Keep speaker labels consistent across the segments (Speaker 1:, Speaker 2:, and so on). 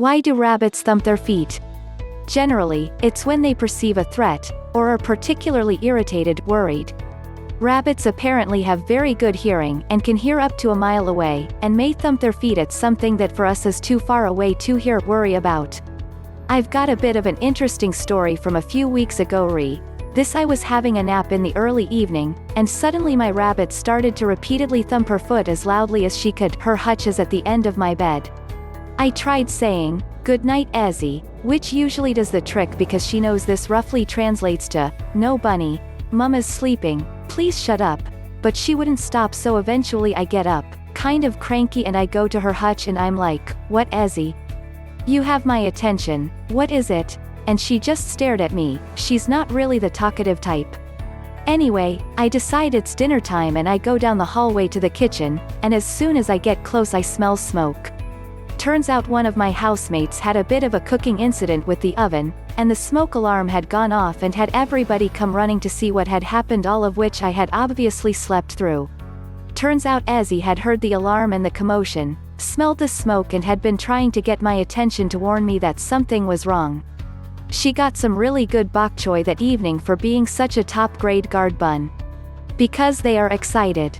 Speaker 1: Why do rabbits thump their feet? Generally, it's when they perceive a threat, or are particularly irritated, worried. Rabbits apparently have very good hearing and can hear up to a mile away, and may thump their feet at something that for us is too far away to hear, worry about. I've got a bit of an interesting story from a few weeks ago. I was having a nap in the early evening, and suddenly my rabbit started to repeatedly thump her foot as loudly as she could. Her hutch is at the end of my bed. I tried saying, "Good night, Azzy," which usually does the trick because she knows this roughly translates to, "No bunny, Mama's sleeping, please shut up," but she wouldn't stop, so eventually I get up, kind of cranky, and I go to her hutch and I'm like, "What, Azzy? You have my attention, what is it?" And she just stared at me. She's not really the talkative type. Anyway, I decide it's dinner time and I go down the hallway to the kitchen, and as soon as I get close I smell smoke. Turns out one of my housemates had a bit of a cooking incident with the oven, and the smoke alarm had gone off and had everybody come running to see what had happened, all of which I had obviously slept through. Turns out Azzy had heard the alarm and the commotion, smelled the smoke, and had been trying to get my attention to warn me that something was wrong. She got some really good bok choy that evening for being such a top-grade guard bun. Because they are excited.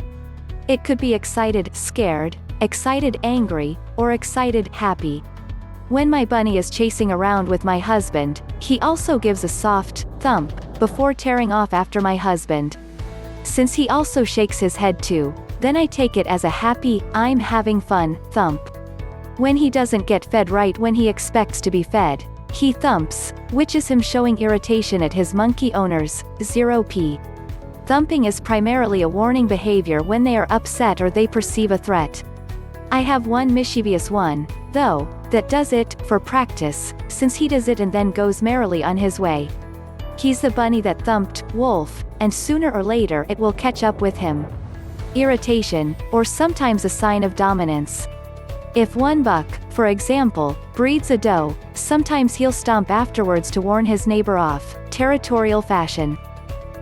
Speaker 1: It could be excited, scared, excited, angry, or excited, happy. When my bunny is chasing around with my husband, he also gives a soft thump before tearing off after my husband. Since he also shakes his head too, then I take it as a happy, "I'm having fun" thump. When he doesn't get fed right when he expects to be fed, he thumps, which is him showing irritation at his monkey owners. 0p. Thumping is primarily a warning behavior when they are upset or they perceive a threat. I have one mischievous one, though, that does it for practice, since he does it and then goes merrily on his way. He's the bunny that thumped Wolf, and sooner or later it will catch up with him. Irritation, or sometimes a sign of dominance. If one buck, for example, breeds a doe, sometimes he'll stomp afterwards to warn his neighbor off, territorial fashion.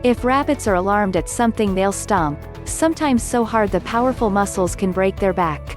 Speaker 1: If rabbits are alarmed at something, they'll stomp, sometimes so hard the powerful muscles can break their back.